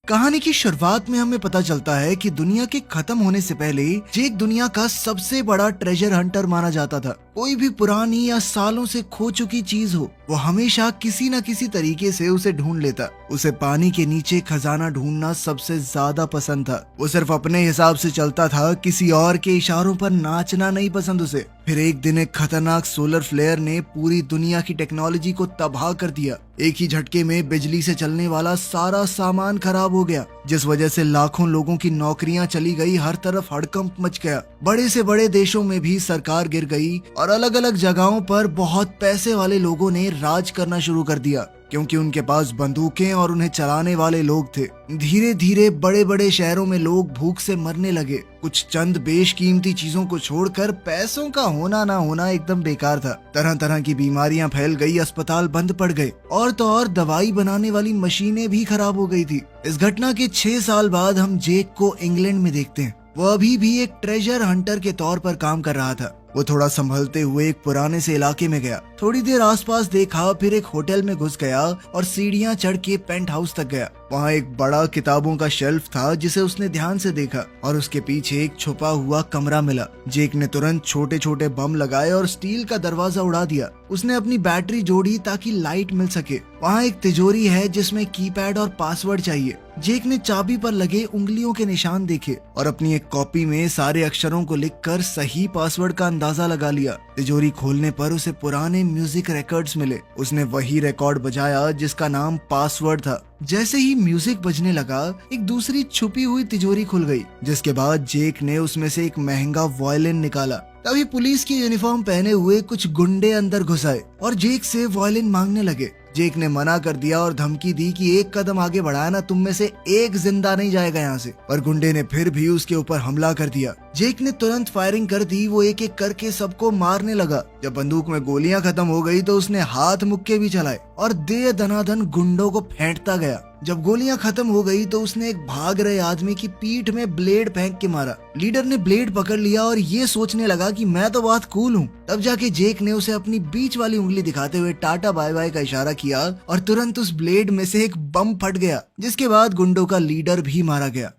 कहानी की शुरुआत में हमें पता चलता है कि दुनिया के खत्म होने से पहले जेक दुनिया का सबसे बड़ा ट्रेजर हंटर माना जाता था। कोई भी पुरानी या सालों से खो चुकी चीज हो, वो हमेशा किसी न किसी तरीके से उसे ढूंढ लेता। उसे पानी के नीचे खजाना ढूंढना सबसे ज्यादा पसंद था। वो सिर्फ अपने हिसाब से चलता था, किसी और के इशारों पर नाचना नहीं पसंद उसे। फिर एक दिन एक खतरनाक सोलर फ्लेयर ने पूरी दुनिया की टेक्नोलॉजी को तबाह कर दिया। एक ही झटके में बिजली से चलने वाला सारा सामान खराब हो गया, जिस वजह से लाखों लोगों की नौकरियां चली गई। हर तरफ हड़कंप मच गया। बड़े से बड़े देशों में भी सरकार गिर गई और अलग अलग जगहों पर बहुत पैसे वाले लोगों ने राज करना शुरू कर दिया, क्योंकि उनके पास बंदूकें और उन्हें चलाने वाले लोग थे। धीरे धीरे बड़े बड़े शहरों में लोग भूख से मरने लगे। कुछ चंद बेशकीमती चीजों को छोड़कर पैसों का होना ना होना एकदम बेकार था। तरह तरह की बीमारियां फैल गई, अस्पताल बंद पड़ गए और तो और दवाई बनाने वाली मशीनें भी खराब हो गई थी। इस घटना के 6 साल बाद हम जेक को इंग्लैंड में देखते हैं। वो अभी भी एक ट्रेजर हंटर के तौर पर काम कर रहा था। वो थोड़ा संभलते हुए एक पुराने से इलाके में गया। थोड़ी देर आसपास देखा, फिर एक होटल में घुस गया और सीढ़ियां चढ़ के पेंट हाउस तक गया। वहाँ एक बड़ा किताबों का शेल्फ था, जिसे उसने ध्यान से देखा और उसके पीछे एक छुपा हुआ कमरा मिला। जेक ने तुरंत छोटे छोटे बम लगाए और स्टील का दरवाजा उड़ा दिया। उसने अपनी बैटरी जोड़ी ताकि लाइट मिल सके। वहाँ एक तिजोरी है जिसमें कीपैड और पासवर्ड चाहिए। जेक ने चाबी पर लगे उंगलियों के निशान देखे और अपनी एक कॉपी में सारे अक्षरों को लिखकर सही पासवर्ड का अंदाजा लगा लिया। तिजोरी खोलने पर उसे पुराने म्यूजिक रिकॉर्ड्स मिले। उसने वही रिकॉर्ड बजाया जिसका नाम पासवर्ड था। जैसे ही म्यूजिक बजने लगा, एक दूसरी छुपी हुई तिजोरी खुल गई, जिसके बाद जेक ने उसमें से एक महंगा वायलिन निकाला। तभी पुलिस की यूनिफॉर्म पहने हुए कुछ गुंडे अंदर घुस आए और जेक से वायलिन मांगने लगे। जेक ने मना कर दिया और धमकी दी कि एक कदम आगे बढ़ाया ना, तुम में से एक जिंदा नहीं जाएगा यहाँ से। पर गुंडे ने फिर भी उसके ऊपर हमला कर दिया। जेक ने तुरंत फायरिंग कर दी। वो एक एक करके सबको मारने लगा। जब बंदूक में गोलियां खत्म हो गई तो उसने हाथ मुक्के भी चलाए और दे दनादन गुंडों को फेंटता गया। जब गोलियां खत्म हो गई तो उसने एक भाग रहे आदमी की पीठ में ब्लेड फेंक के मारा। लीडर ने ब्लेड पकड़ लिया और ये सोचने लगा कि मैं तो बहुत कूल हूँ। तब जाके जेक ने उसे अपनी बीच वाली उंगली दिखाते हुए टाटा बाय बाय का इशारा किया और तुरंत उस ब्लेड में से एक बम फट गया, जिसके बाद गुंडों का लीडर भी मारा गया।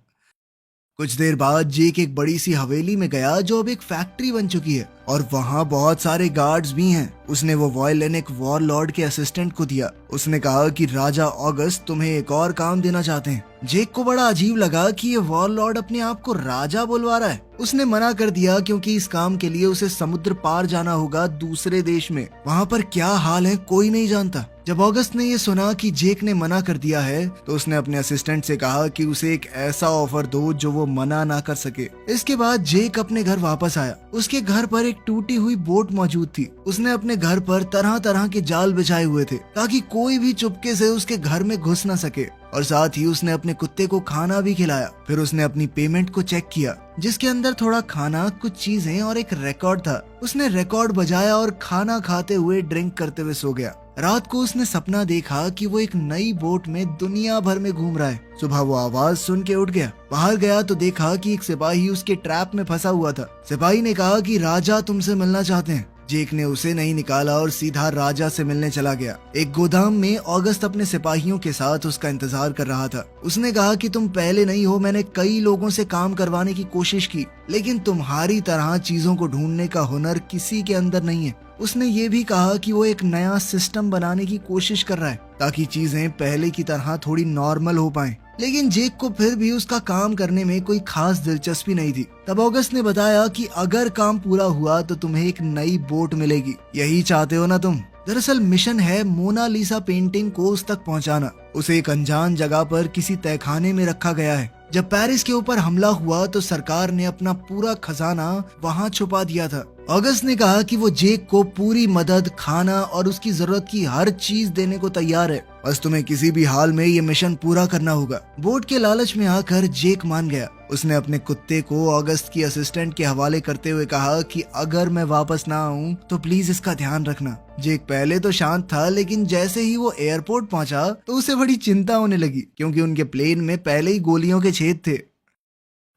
कुछ देर बाद जेक एक बड़ी सी हवेली में गया जो अब एक फैक्ट्री बन चुकी है और वहाँ बहुत सारे गार्ड्स भी हैं। उसने वो वायलिन एक वॉर लॉर्ड के असिस्टेंट को दिया। उसने कहा कि राजा ऑगस्ट तुम्हें एक और काम देना चाहते हैं। जेक को बड़ा अजीब लगा कि ये वॉर लॉर्ड अपने आप को राजा बुलवा रहा है। उसने मना कर दिया, क्योंकि इस काम के लिए उसे समुद्र पार जाना होगा दूसरे देश में। वहाँ पर क्या हाल है कोई नहीं जानता। जब ऑगस्ट ने ये सुना कि जेक ने मना कर दिया है तो उसने अपने असिस्टेंट से कहा कि उसे एक ऐसा ऑफर दो जो वो मना ना कर सके। इसके बाद जेक अपने घर वापस आया। उसके घर पर एक टूटी हुई बोट मौजूद थी। उसने अपने घर पर तरह तरह के जाल बिछाए हुए थे ताकि कोई भी चुपके से उसके घर में घुस ना सके, और साथ ही उसने अपने कुत्ते को खाना भी खिलाया। फिर उसने अपनी पेमेंट को चेक किया, जिसके अंदर थोड़ा खाना, कुछ चीजें और एक रिकॉर्ड था। उसने रिकॉर्ड बजाया और खाना खाते हुए ड्रिंक करते हुए सो गया। रात को उसने सपना देखा कि वो एक नई बोट में दुनिया भर में घूम रहा है। सुबह वो आवाज सुन के उठ गया। बाहर गया तो देखा कि एक सिपाही उसके ट्रैप में फंसा हुआ था। सिपाही ने कहा कि राजा तुमसे मिलना चाहते हैं। जेक ने उसे नहीं निकाला और सीधा राजा से मिलने चला गया। एक गोदाम में ऑगस्ट अपने सिपाहियों के साथ उसका इंतजार कर रहा था। उसने कहा कि तुम पहले नहीं हो, मैंने कई लोगों से काम करवाने की कोशिश की, लेकिन तुम्हारी तरह चीजों को ढूंढने का हुनर किसी के अंदर नहीं है। उसने ये भी कहा कि वो एक नया सिस्टम बनाने की कोशिश कर रहा है ताकि चीजें पहले की तरह थोड़ी नॉर्मल हो पाएं। लेकिन जेक को फिर भी उसका काम करने में कोई खास दिलचस्पी नहीं थी। तब ऑगस्ट ने बताया कि अगर काम पूरा हुआ तो तुम्हें एक नई बोट मिलेगी। यही चाहते हो ना तुम? दरअसल मिशन है मोनालिसा पेंटिंग को उस तक पहुंचाना। उसे एक अनजान जगह पर किसी तहखाने में रखा गया है। जब पेरिस के ऊपर हमला हुआ तो सरकार ने अपना पूरा खजाना वहां छुपा दिया था। ऑगस्ट ने कहा कि वो जेक को पूरी मदद, खाना और उसकी जरूरत की हर चीज देने को तैयार है। बस तुम्हें किसी भी हाल में ये मिशन पूरा करना होगा। बोट के लालच में आकर जेक मान गया। उसने अपने कुत्ते को ऑगस्ट की असिस्टेंट के हवाले करते हुए कहा कि अगर मैं वापस ना आऊं तो प्लीज इसका ध्यान रखना। जेक पहले तो शांत था, लेकिन जैसे ही वो एयरपोर्ट पहुंचा तो उसे बड़ी चिंता होने लगी, क्योंकि उनके प्लेन में पहले ही गोलियों के छेद थे।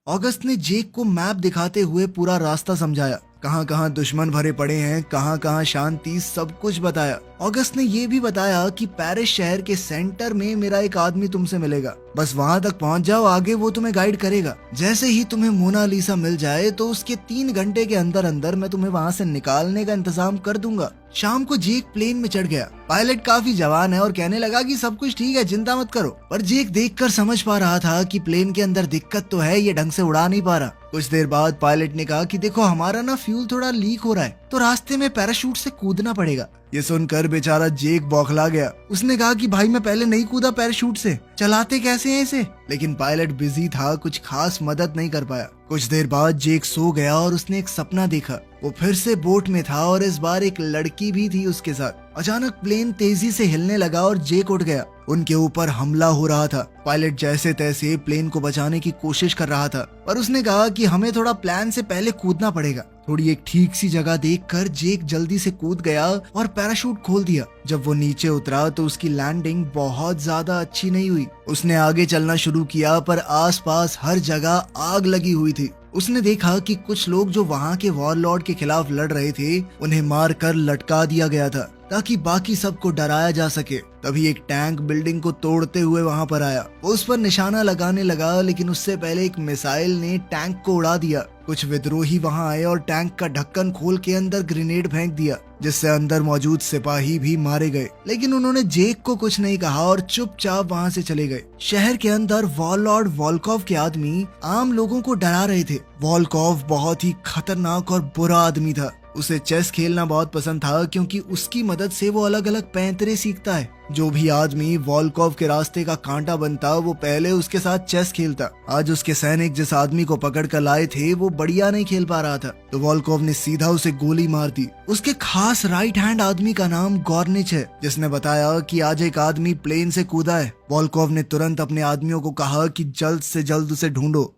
ऑगस्ट ने जेक को मैप दिखाते हुए पूरा रास्ता समझाया। कहाँ कहाँ दुश्मन भरे पड़े हैं, कहाँ कहाँ शांति, सब कुछ बताया। ऑगस्ट ने ये भी बताया कि पेरिस शहर के सेंटर में मेरा एक आदमी तुमसे मिलेगा, बस वहाँ तक पहुँच जाओ, आगे वो तुम्हें गाइड करेगा। जैसे ही तुम्हें मोनालिसा मिल जाए तो उसके 3 घंटे के अंदर अंदर मैं तुम्हें वहाँ से निकालने का इंतजाम कर दूंगा। शाम को जेक प्लेन में चढ़ गया। पायलट काफी जवान है और कहने लगा कि सब कुछ ठीक है, चिंता मत करो। पर जेक देखकर समझ पा रहा था कि प्लेन के अंदर दिक्कत तो है, ये ढंग से उड़ा नहीं पा रहा। कुछ देर बाद पायलट ने कहा कि देखो हमारा ना फ्यूल थोड़ा लीक हो रहा है, तो रास्ते में पैराशूट से कूदना पड़ेगा। ये सुनकर बेचारा जेक बौखला गया। उसने कहा कि भाई मैं पहले नहीं कूदा पैराशूट से, चलाते कैसे हैं इसे? लेकिन पायलट बिजी था, कुछ खास मदद नहीं कर पाया। कुछ देर बाद जेक सो गया और उसने एक सपना देखा। वो फिर से बोट में था और इस बार एक लड़की भी थी उसके साथ। अचानक प्लेन तेजी से हिलने लगा और जेक उठ गया। उनके ऊपर हमला हो रहा था। पायलट जैसे तैसे प्लेन को बचाने की कोशिश कर रहा था, पर उसने कहा कि हमें थोड़ा प्लान से पहले कूदना पड़ेगा। थोड़ी एक ठीक सी जगह देखकर जेक जल्दी से कूद गया और पैराशूट खोल दिया। जब वो नीचे उतरा तो उसकी लैंडिंग बहुत ज्यादा अच्छी नहीं हुई। उसने आगे चलना शुरू किया पर आसपास हर जगह आग लगी हुई थी। उसने देखा कि कुछ लोग जो वहाँ के वॉरलॉर्ड के खिलाफ लड़ रहे थे, उन्हें मारकर लटका दिया गया था ताकि बाकी सबको डराया जा सके। तभी एक टैंक बिल्डिंग को तोड़ते हुए वहाँ पर आया। वो उस पर निशाना लगाने लगा, लेकिन उससे पहले एक मिसाइल ने टैंक को उड़ा दिया। कुछ विद्रोही वहाँ आए और टैंक का ढक्कन खोल के अंदर ग्रेनेड फेंक दिया, जिससे अंदर मौजूद सिपाही भी मारे गए। लेकिन उन्होंने जेक को कुछ नहीं कहा और चुपचाप वहाँ से चले गए। शहर के अंदर वॉरलॉर्ड वोल्कोव के आदमी आम लोगों को डरा रहे थे। वोल्कोव बहुत ही खतरनाक और बुरा आदमी था। उसे चेस खेलना बहुत पसंद था, क्योंकि उसकी मदद से वो अलग अलग पैंतरे सीखता है। जो भी आदमी वोल्कोव के रास्ते का कांटा बनता, वो पहले उसके साथ चेस खेलता। आज उसके सैनिक जिस आदमी को पकड़ कर लाए थे, वो बढ़िया नहीं खेल पा रहा था, तो वोल्कोव ने सीधा उसे गोली मार दी। उसके खास राइट हैंड आदमी का नाम गॉर्निच है, जिसने बताया कि आज एक आदमी प्लेन से कूदा है। वोल्कोव ने तुरंत अपने आदमियों को कहा कि जल्द से जल्द उसे ढूंढो।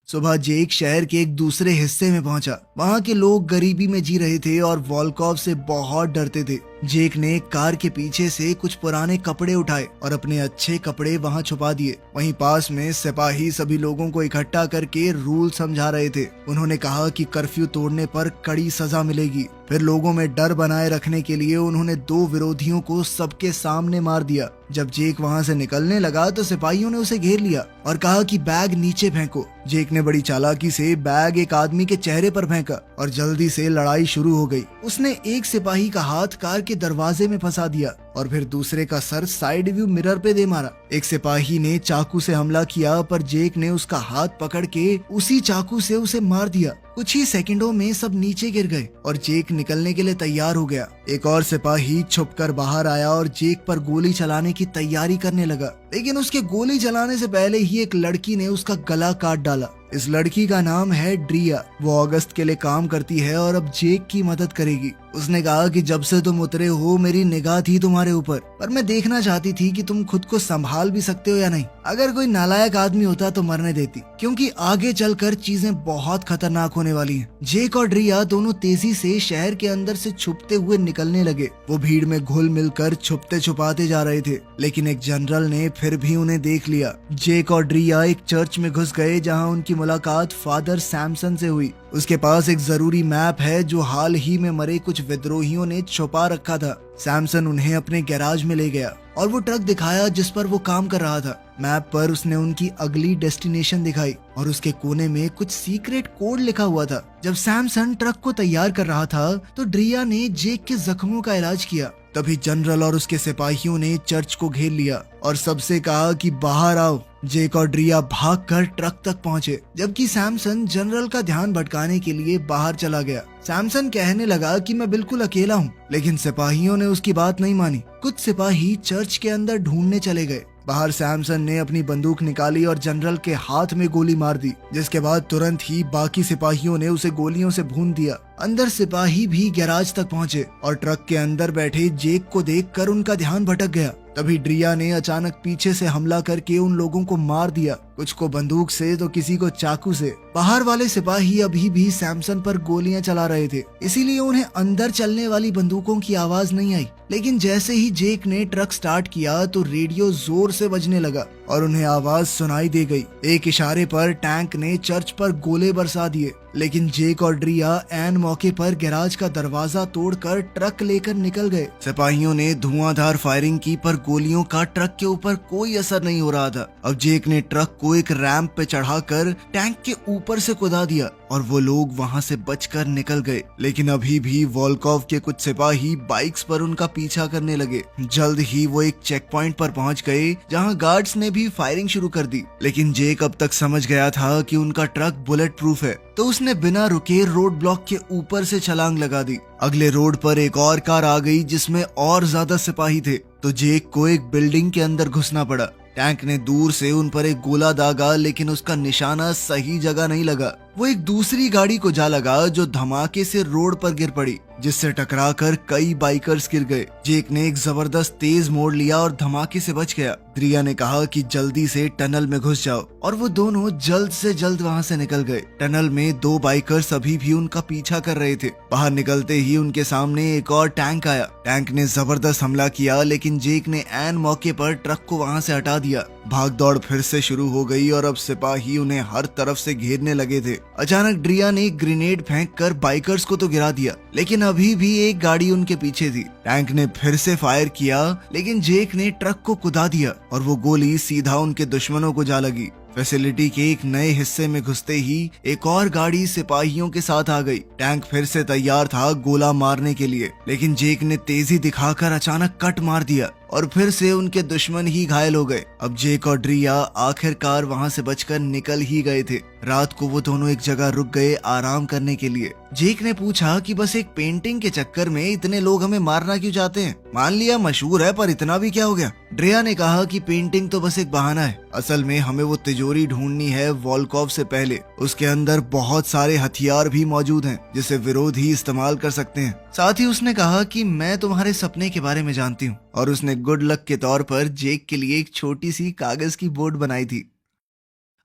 सुबह जेक शहर के एक दूसरे हिस्से में पहुंचा। वहाँ के लोग गरीबी में जी रहे थे और वोल्कोव से बहुत डरते थे। जेक ने कार के पीछे से कुछ पुराने कपड़े उठाए और अपने अच्छे कपड़े वहाँ छुपा दिए। वहीं पास में सिपाही सभी लोगों को इकट्ठा करके रूल समझा रहे थे। उन्होंने कहा कि कर्फ्यू तोड़ने पर कड़ी सजा मिलेगी। फिर लोगों में डर बनाए रखने के लिए उन्होंने 2 विरोधियों को सबके सामने मार दिया। जब जेक वहाँ से निकलने लगा तो सिपाहियों ने उसे घेर लिया और कहा कि बैग नीचे फेंको। जेक ने बड़ी चालाकी से बैग एक आदमी के चेहरे पर फेंका और जल्दी से लड़ाई शुरू हो गई। उसने एक सिपाही का हाथ कार के दरवाजे में फंसा दिया और फिर दूसरे का सर साइड व्यू मिरर पे दे मारा। एक सिपाही ने चाकू से हमला किया, पर जेक ने उसका हाथ पकड़ के उसी चाकू से उसे मार दिया। कुछ ही सेकंडों में सब नीचे गिर गए और जेक निकलने के लिए तैयार हो गया। एक और सिपाही छुपकर बाहर आया और जेक पर गोली चलाने की तैयारी करने लगा, लेकिन उसके गोली चलाने से पहले ही एक लड़की ने उसका गला काट डाला। इस लड़की का नाम है ड्रिया। वो अगस्त के लिए काम करती है और अब जेक की मदद करेगी। उसने कहा कि जब से तुम उतरे हो मेरी निगाह थी तुम्हारे ऊपर, पर मैं देखना चाहती थी कि तुम खुद को संभाल भी सकते हो या नहीं। अगर कोई नालायक आदमी होता तो मरने देती, क्योंकि आगे चलकर चीजें बहुत खतरनाक होने वाली हैं। जेक और ड्रिया दोनों तेजी से शहर के अंदर से छुपते हुए निकलने लगे। वो भीड़ में घुल मिलकर छुपते छुपाते जा रहे थे, लेकिन एक जनरल ने फिर भी उन्हें देख लिया। जेक और ड्रिया एक चर्च में घुस गए, जहाँ उनकी मुलाकात फादर सैमसन से हुई। उसके पास एक जरूरी मैप है जो हाल ही में मरे कुछ विद्रोहियों ने छुपा रखा था। सैमसन उन्हें अपने गैराज में ले गया और वो ट्रक दिखाया जिस पर वो काम कर रहा था। मैप पर उसने उनकी अगली डेस्टिनेशन दिखाई और उसके कोने में कुछ सीक्रेट कोड लिखा हुआ था। जब सैमसन ट्रक को तैयार कर रहा था तो ड्रिया ने जेक के जख्मों का इलाज किया। तभी जनरल और उसके सिपाहियों ने चर्च को घेर लिया और सबसे कहा कि बाहर आओ। जेक और ड्रिया भागकर ट्रक तक पहुंचे, जबकि सैमसन जनरल का ध्यान भटकाने के लिए बाहर चला गया। सैमसन कहने लगा कि मैं बिल्कुल अकेला हूँ, लेकिन सिपाहियों ने उसकी बात नहीं मानी। कुछ सिपाही चर्च के अंदर ढूंढने चले गए। बाहर सैमसन ने अपनी बंदूक निकाली और जनरल के हाथ में गोली मार दी, जिसके बाद तुरंत ही बाकी सिपाहियों ने उसे गोलियों से भून दिया। अंदर सिपाही भी गैराज तक पहुंचे और ट्रक के अंदर बैठे जेक को देखकर उनका ध्यान भटक गया। तभी ड्रिया ने अचानक पीछे से हमला करके उन लोगों को मार दिया, कुछ को बंदूक से तो किसी को चाकू से। बाहर वाले सिपाही अभी भी सैमसन पर गोलियां चला रहे थे, इसीलिए उन्हें अंदर चलने वाली बंदूकों की आवाज नहीं आई। लेकिन जैसे ही जेक ने ट्रक स्टार्ट किया तो रेडियो जोर से बजने लगा और उन्हें आवाज सुनाई दे गई। एक इशारे पर टैंक ने चर्च पर गोले बरसा दिए, लेकिन जेक और ड्रिया एन मौके पर गैराज का दरवाजा तोड़कर ट्रक लेकर निकल गए। सिपाहियों ने धुआंधार फायरिंग की पर गोलियों का ट्रक के ऊपर कोई असर नहीं हो रहा था। अब जेक ने ट्रक को एक रैंप पे चढ़ाकर टैंक के ऊपर से कुदा दिया और वो लोग वहां से बचकर निकल गए। लेकिन अभी भी वोल्कोव के कुछ सिपाही बाइक्स पर उनका पीछा करने लगे। जल्द ही वो एक चेक पॉइंट पर पहुंच गए जहां गार्ड्स ने भी फायरिंग शुरू कर दी। लेकिन जेक अब तक समझ गया था कि उनका ट्रक बुलेट प्रूफ है, तो उसने बिना रुके रोड ब्लॉक के ऊपर से छलांग लगा दी। अगले रोड पर एक और कार आ गई जिसमें और ज्यादा सिपाही थे, तो जेक को एक बिल्डिंग के अंदर घुसना पड़ा। टैंक ने दूर से उन पर एक गोला दागा, लेकिन उसका निशाना सही जगह नहीं लगा। वो एक दूसरी गाड़ी को जा लगा जो धमाके से रोड पर गिर पड़ी, जिससे टकराकर कई बाइकर्स गिर गए। जेक ने एक जबरदस्त तेज मोड़ लिया और धमाके से बच गया। ड्रिया ने कहा कि जल्दी से टनल में घुस जाओ, और वो दोनों जल्द से जल्द वहां से निकल गए। टनल में दो बाइकर्स अभी भी उनका पीछा कर रहे थे। बाहर निकलते ही उनके सामने एक और टैंक आया। टैंक ने जबरदस्त हमला किया, लेकिन जेक ने ऐन मौके पर ट्रक को वहां से हटा दिया। भाग दौड़ फिर से शुरू हो गई और अब सिपाही उन्हें हर तरफ से घेरने लगे थे। अचानक ड्रिया ने एक ग्रेनेड फेंककर बाइकर्स को तो गिरा दिया, लेकिन अभी भी एक गाड़ी उनके पीछे थी। टैंक ने फिर से फायर किया, लेकिन जेक ने ट्रक को कुदा दिया और वो गोली सीधा उनके दुश्मनों को जा लगी। फैसिलिटी के एक नए हिस्से में घुसते ही एक और गाड़ी सिपाहियों के साथ आ गई। टैंक फिर से तैयार था गोला मारने के लिए, लेकिन जेक ने तेजी दिखाकर अचानक कट मार दिया और फिर से उनके दुश्मन ही घायल हो गए। अब जेक और ड्रिया आखिरकार वहां से बचकर निकल ही गए थे। रात को वो दोनों एक जगह रुक गए आराम करने के लिए। जेक ने पूछा कि बस एक पेंटिंग के चक्कर में इतने लोग हमें मारना क्यों चाहते हैं? मान लिया मशहूर है, पर इतना भी क्या हो गया? ड्रिया ने कहा कि पेंटिंग तो बस एक बहाना है, असल में हमें वो तिजोरी ढूंढनी है वोल्कोव से पहले। उसके अंदर बहुत सारे हथियार भी मौजूद हैं जिसे विरोधी इस्तेमाल कर सकते हैं। साथ ही उसने कहा कि मैं तुम्हारे सपने के बारे में जानती हूँ, और उसने गुड लक के तौर पर जेक के लिए एक छोटी सी कागज की बोर्ड बनाई थी।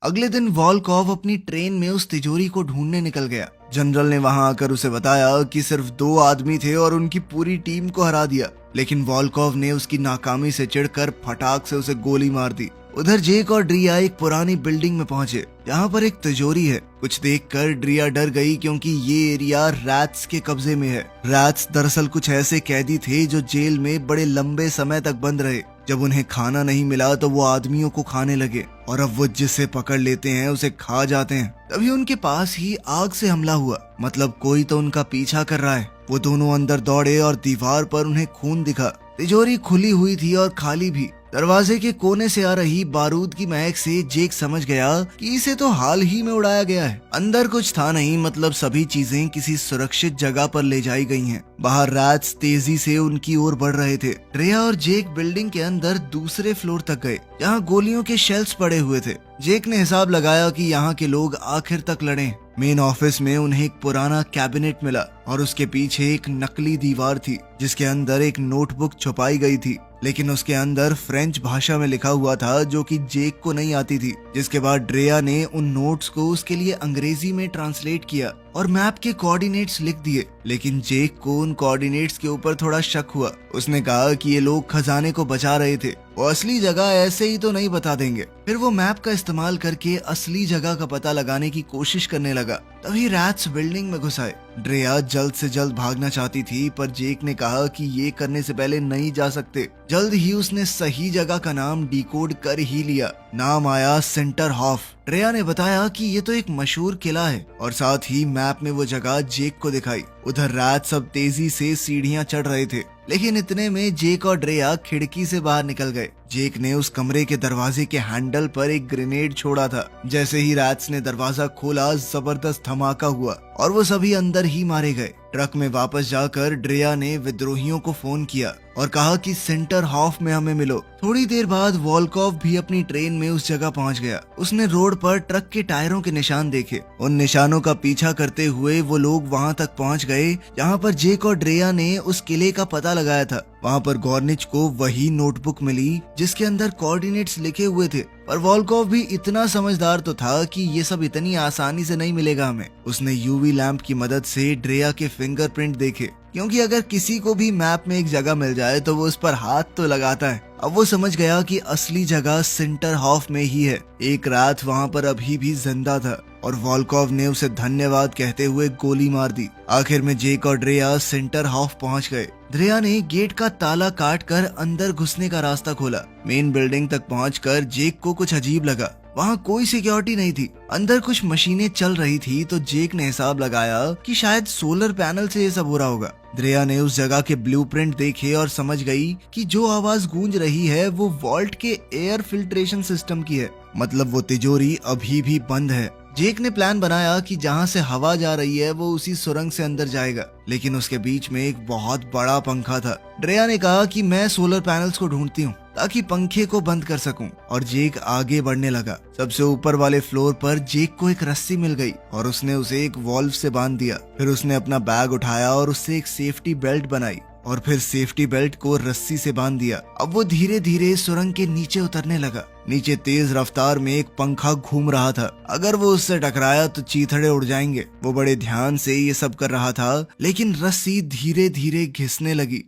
अगले दिन वोल्कोव अपनी ट्रेन में उस तिजोरी को ढूंढने निकल गया। जनरल ने वहां आकर उसे बताया कि सिर्फ 2 आदमी थे और उनकी पूरी टीम को हरा दिया, लेकिन वोल्कोव ने उसकी नाकामी से चिढ़कर फटाक से उसे गोली मार दी। उधर जेक और ड्रिया एक पुरानी बिल्डिंग में पहुंचे जहां पर एक तिजोरी है। कुछ देखकर ड्रिया डर गई क्योंकि ये एरिया रैट्स के कब्जे में है। रैट्स दरअसल कुछ ऐसे कैदी थे जो जेल में बड़े लंबे समय तक बंद रहे। जब उन्हें खाना नहीं मिला तो वो आदमियों को खाने लगे, और अब वो जिसे पकड़ लेते हैं उसे खा जाते हैं। तभी उनके पास ही आग से हमला हुआ, मतलब कोई तो उनका पीछा कर रहा है। वो दोनों अंदर दौड़े और दीवार पर उन्हें खून दिखा। तिजोरी खुली हुई थी और खाली भी। दरवाजे के कोने से आ रही बारूद की महक से जेक समझ गया कि इसे तो हाल ही में उड़ाया गया है। अंदर कुछ था नहीं, मतलब सभी चीजें किसी सुरक्षित जगह पर ले जाई गई हैं। बाहर रैट्स तेजी से उनकी ओर बढ़ रहे थे। ड्रिया और जेक बिल्डिंग के अंदर दूसरे फ्लोर तक गए जहां गोलियों के शेल्फ्स पड़े हुए थे। जेक ने हिसाब लगाया कि यहाँ के लोग आखिर तक लड़े। मेन ऑफिस में उन्हें एक पुराना कैबिनेट मिला और उसके पीछे एक नकली दीवार थी जिसके अंदर एक नोटबुक छुपाई गई थी, लेकिन उसके अंदर फ्रेंच भाषा में लिखा हुआ था जो कि जेक को नहीं आती थी। जिसके बाद ड्रिया ने उन नोट्स को उसके लिए अंग्रेजी में ट्रांसलेट किया और मैप के कोऑर्डिनेट्स लिख दिए, लेकिन जेक को उन कोऑर्डिनेट्स के ऊपर थोड़ा शक हुआ। उसने कहा कि ये लोग खजाने को बचा रहे थे, वो असली जगह ऐसे ही तो नहीं बता देंगे। फिर वो मैप का इस्तेमाल करके असली जगह का पता लगाने की कोशिश करने लगा। तभी रैट्स बिल्डिंग में घुस आए। ड्रिया जल्द से जल्द भागना चाहती थी, पर जेक ने कहा कि ये करने से पहले नहीं जा सकते। जल्द ही उसने सही जगह का नाम डिकोड कर ही लिया। नाम आया सेंटर हॉफ। ड्रिया ने बताया कि ये तो एक मशहूर किला है, और साथ ही मैप में वो जगह जेक को दिखाई। उधर रैट्स सब तेजी से सीढ़ियां चढ़ रहे थे, लेकिन इतने में जेक और ड्रिया खिड़की से बाहर निकल गए। जेक ने उस कमरे के दरवाजे के हैंडल पर एक ग्रेनेड छोड़ा था। जैसे ही रैट्स ने दरवाजा खोला, जबरदस्त धमाका हुआ और वो सभी अंदर ही मारे गए। ट्रक में वापस जाकर ड्रिया ने विद्रोहियों को फोन किया और कहा कि सेंटर हॉफ में हमें मिलो। थोड़ी देर बाद वोल्कोव भी अपनी ट्रेन में उस जगह पहुंच गया। उसने रोड पर ट्रक के टायरों के निशान देखे। उन निशानों का पीछा करते हुए वो लोग वहां तक पहुंच गए जहां पर जेक और ड्रिया ने उस किले का पता लगाया था। वहां पर गॉर्निच को वही नोटबुक मिली जिसके अंदर कोऑर्डिनेट्स लिखे हुए थे, पर वोल्कोव भी इतना समझदार तो था कि ये सब इतनी आसानी से नहीं मिलेगा हमें। उसने यूवी लैंप की मदद से ड्रिया के फिंगरप्रिंट देखे, क्योंकि अगर किसी को भी मैप में एक जगह मिल जाए तो वो उस पर हाथ तो लगाता है। अब वो समझ गया कि असली जगह सेंटर हॉफ में ही है। एक रात वहां पर अभी भी जिंदा था। और वॉल्कोव ने उसे धन्यवाद कहते हुए गोली मार दी। आखिर में जेक और ड्रेया सेंटर हाफ पहुंच गए। ड्रेया ने गेट का ताला काट कर अंदर घुसने का रास्ता खोला। मेन बिल्डिंग तक पहुंचकर जेक को कुछ अजीब लगा। वहाँ कोई सिक्योरिटी नहीं थी। अंदर कुछ मशीनें चल रही थी तो जेक ने हिसाब लगाया कि शायद सोलर पैनल से ये सब हो रहा होगा। ड्रेया ने उस जगह के ब्लूप्रिंट देखे और समझ गई कि जो आवाज गूंज रही है वो वॉल्ट के एयर फिल्ट्रेशन सिस्टम की है, मतलब वो तिजोरी अभी भी बंद है। जेक ने प्लान बनाया कि जहाँ से हवा जा रही है वो उसी सुरंग से अंदर जाएगा, लेकिन उसके बीच में एक बहुत बड़ा पंखा था। ड्रेया ने कहा कि मैं सोलर पैनल्स को ढूंढती हूँ ताकि पंखे को बंद कर सकूं, और जेक आगे बढ़ने लगा। सबसे ऊपर वाले फ्लोर पर जेक को एक रस्सी मिल गई और उसने उसे एक वॉल्व से बांध दिया। फिर उसने अपना बैग उठाया और उससे एक सेफ्टी बेल्ट बनाई और फिर सेफ्टी बेल्ट को रस्सी से बांध दिया। अब वो धीरे धीरे सुरंग के नीचे उतरने लगा। नीचे तेज रफ्तार में एक पंखा घूम रहा था। अगर वो उससे टकराया तो चीथड़े उड़ जाएंगे। वो बड़े ध्यान से ये सब कर रहा था, लेकिन रस्सी धीरे धीरे घिसने लगी।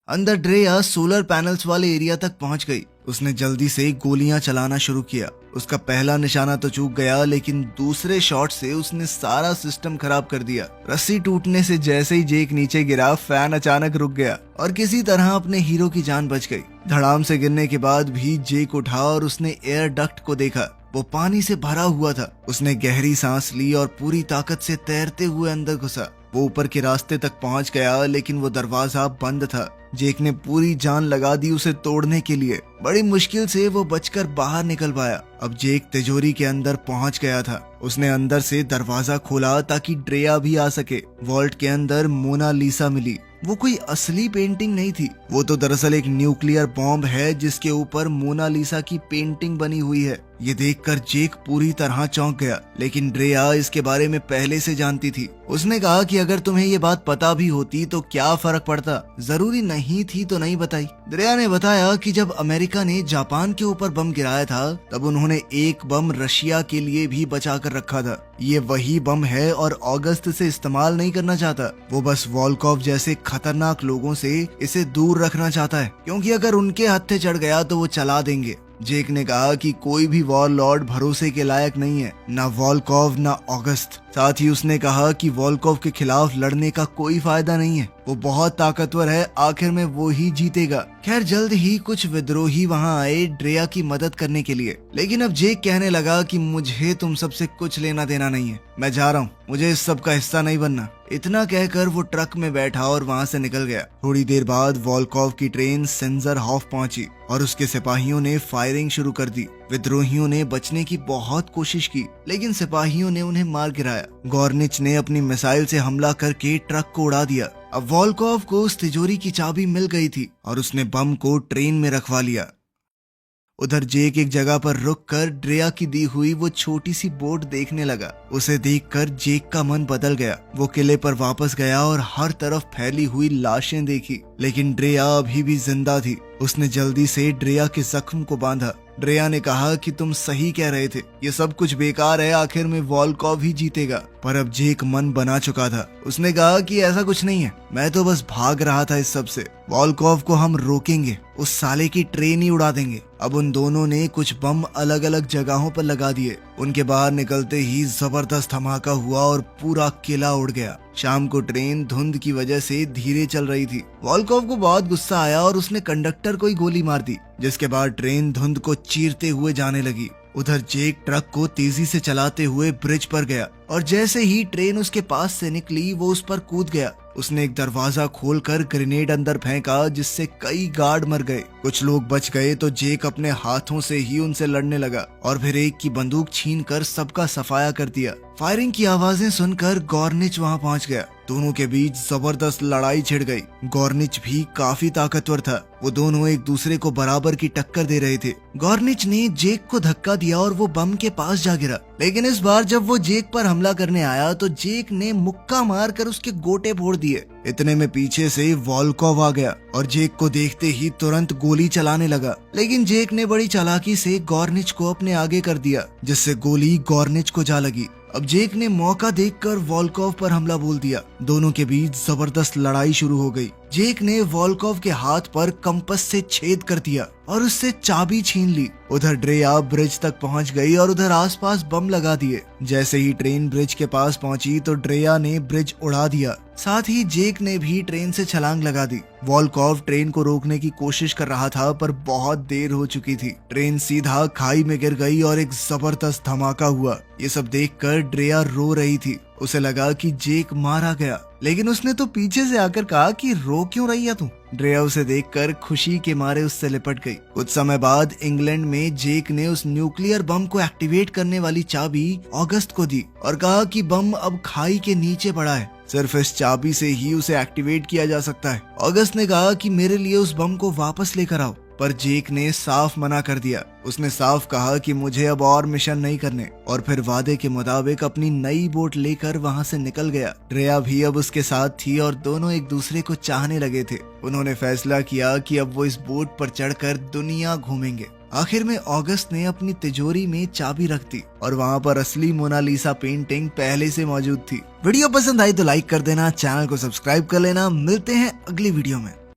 अंदर ड्रेया सोलर पैनल्स वाले एरिया तक पहुंच गई। उसने जल्दी से गोलियां चलाना शुरू किया। उसका पहला निशाना तो चूक गया, लेकिन दूसरे शॉट से उसने सारा सिस्टम खराब कर दिया। रस्सी टूटने से जैसे ही जेक नीचे गिरा, फैन अचानक रुक गया और किसी तरह अपने हीरो की जान बच गई। धड़ाम से गिरने के बाद भी जेक उठा और उसने एयर डक्ट को देखा। वो पानी से भरा हुआ था। उसने गहरी सांस ली और पूरी ताकत से तैरते हुए अंदर घुसा। वो ऊपर के रास्ते तक पहुंच गया, लेकिन वो दरवाजा बंद था। जेक ने पूरी जान लगा दी उसे तोड़ने के लिए। बड़ी मुश्किल से वो बचकर बाहर निकल पाया। अब जेक तिजोरी के अंदर पहुंच गया था। उसने अंदर से दरवाजा खोला ताकि ड्रेया भी आ सके। वॉल्ट के अंदर मोनालिसा मिली। वो कोई असली पेंटिंग नहीं थी, वो तो दरअसल एक न्यूक्लियर बॉम्ब है जिसके ऊपर मोनालिसा की पेंटिंग बनी हुई है। ये देखकर जेक पूरी तरह चौंक गया, लेकिन ड्रेया इसके बारे में पहले से जानती थी। उसने कहा कि अगर तुम्हें ये बात पता भी होती तो क्या फर्क पड़ता, जरूरी नहीं थी तो नहीं बताई। ड्रेया ने बताया कि जब अमेरिका ने जापान के ऊपर बम गिराया था तब उन्होंने एक बम रशिया के लिए भी बचा कर रखा था। ये वही बम है और अगस्त से इस्तेमाल नहीं करना चाहता। वो बस वॉल्कोव जैसे खतरनाक लोगों से इसे दूर रखना चाहता है, क्योंकि अगर उनके हत्थे चढ़ गया तो वो चला देंगे। जेक ने कहा कि कोई भी वॉर लॉर्ड भरोसे के लायक नहीं है, ना वॉल्कोव ना अगस्त। साथ ही उसने कहा कि वॉल्कोव के खिलाफ लड़ने का कोई फायदा नहीं है, वो बहुत ताकतवर है, आखिर में वो ही जीतेगा। खैर जल्द ही कुछ विद्रोही वहां आए ड्रेया की मदद करने के लिए, लेकिन अब जेक कहने लगा कि मुझे तुम सबसे कुछ लेना देना नहीं है, मैं जा रहा हूँ, मुझे इस सब का हिस्सा नहीं बनना। इतना कहकर वो ट्रक में बैठा और वहां से निकल गया। थोड़ी देर बाद वॉल्कोव की ट्रेन सेंजर हॉफ पहुंची और उसके सिपाहियों ने फायरिंग शुरू कर दी। विद्रोहियों ने बचने की बहुत कोशिश की, लेकिन सिपाहियों ने उन्हें मार गिराया। गॉर्निच ने अपनी मिसाइल से हमला करके ट्रक को उड़ा दिया। अब वॉल्कोव को उस तिजोरी की चाबी मिल गई थी और उसने बम को ट्रेन में रखवा लिया। उधर जेक एक जगह पर रुककर ड्रेया की दी हुई वो छोटी सी बोट देखने लगा। उसे देखकर जेक का मन बदल गया। वो किले पर वापस गया और हर तरफ फैली हुई लाशें देखी, लेकिन ड्रेया अभी भी जिंदा थी। उसने जल्दी से ड्रेया के जख्म को बांधा। ड्रेया ने कहा कि तुम सही कह रहे थे, ये सब कुछ बेकार है, आखिर में वॉल्कोव ही जीतेगा। पर अब जेक मन बना चुका था। उसने कहा कि ऐसा कुछ नहीं है, मैं तो बस भाग रहा था इस सब से। वॉल्कोव को हम रोकेंगे, उस साले की ट्रेन ही उड़ा देंगे। अब उन दोनों ने कुछ बम अलग अलग जगहों पर लगा दिए। उनके बाहर निकलते ही जबरदस्त धमाका हुआ और पूरा किला उड़ गया। शाम को ट्रेन धुंध की वजह से धीरे चल रही थी। वॉल्कोव को बहुत गुस्सा आया और उसने कंडक्टर को ही गोली मार दी, जिसके बाद ट्रेन धुंध को चीरते हुए जाने लगी। उधर जेक ट्रक को तेजी से चलाते हुए ब्रिज पर गया और जैसे ही ट्रेन उसके पास से निकली वो उस पर कूद गया। उसने एक दरवाजा खोलकर ग्रेनेड अंदर फेंका, जिससे कई गार्ड मर गए। कुछ लोग बच गए तो जेक अपने हाथों से ही उनसे लड़ने लगा और फिर एक की बंदूक छीनकर सबका सफाया कर दिया। फायरिंग की आवाजें सुनकर गॉर्निच वहां पहुंच गया। दोनों के बीच जबरदस्त लड़ाई छिड़ गई। गॉर्निच भी काफी ताकतवर था। वो दोनों एक दूसरे को बराबर की टक्कर दे रहे थे। गॉर्निच ने जेक को धक्का दिया और वो बम के पास जा गिरा, लेकिन इस बार जब वो जेक पर हमला करने आया तो जेक ने मुक्का मारकर उसके गोटे फोड़ दिए। इतने में पीछे से वॉल्कोव आ गया और जेक को देखते ही तुरंत गोली चलाने लगा, लेकिन जेक ने बड़ी चालाकी से गॉर्निच को अपने आगे कर दिया, जिससे गोली गॉर्निच को जा लगी। अब जेक ने मौका देखकर वॉल्कोव पर हमला बोल दिया। दोनों के बीच जबरदस्त लड़ाई शुरू हो गई। जेक ने वॉल्कोव के हाथ पर कंपस से छेद कर दिया और उससे चाबी छीन ली। उधर ड्रेया ब्रिज तक पहुंच गई और उधर आसपास बम लगा दिए। जैसे ही ट्रेन ब्रिज के पास पहुंची तो ड्रेया ने ब्रिज उड़ा दिया। साथ ही जेक ने भी ट्रेन से छलांग लगा दी। वॉल्कोव ट्रेन को रोकने की कोशिश कर रहा था पर बहुत देर हो चुकी थी। ट्रेन सीधा खाई में गिर गई और एक जबरदस्त धमाका हुआ। ये सब देखकर ड्रेया रो रही थी। उसे लगा कि जेक मारा गया, लेकिन उसने तो पीछे से आकर कहा कि रो क्यों रही है तू। ड्रेया उसे देखकर खुशी के मारे उससे लिपट गई। कुछ समय बाद इंग्लैंड में जेक ने उस न्यूक्लियर बम को एक्टिवेट करने वाली चाबी ऑगस्ट को दी और कहा कि बम अब खाई के नीचे पड़ा है, सिर्फ इस चाबी से ही उसे एक्टिवेट किया जा सकता है। ऑगस्ट ने कहा कि मेरे लिए उस बम को वापस लेकर आओ, पर जेक ने साफ मना कर दिया। उसने साफ कहा कि मुझे अब और मिशन नहीं करने और फिर वादे के मुताबिक अपनी नई बोट लेकर वहां से निकल गया। ड्रेया भी अब उसके साथ थी और दोनों एक दूसरे को चाहने लगे थे। उन्होंने फैसला किया कि अब वो इस बोट पर चढ़कर दुनिया घूमेंगे। आखिर में ऑगस्ट ने अपनी तिजोरी में चाबी रख दी और वहाँ पर असली मोनालिसा पेंटिंग पहले से मौजूद थी। वीडियो पसंद आई तो लाइक कर देना, चैनल को सब्सक्राइब कर लेना। मिलते हैं अगली वीडियो में।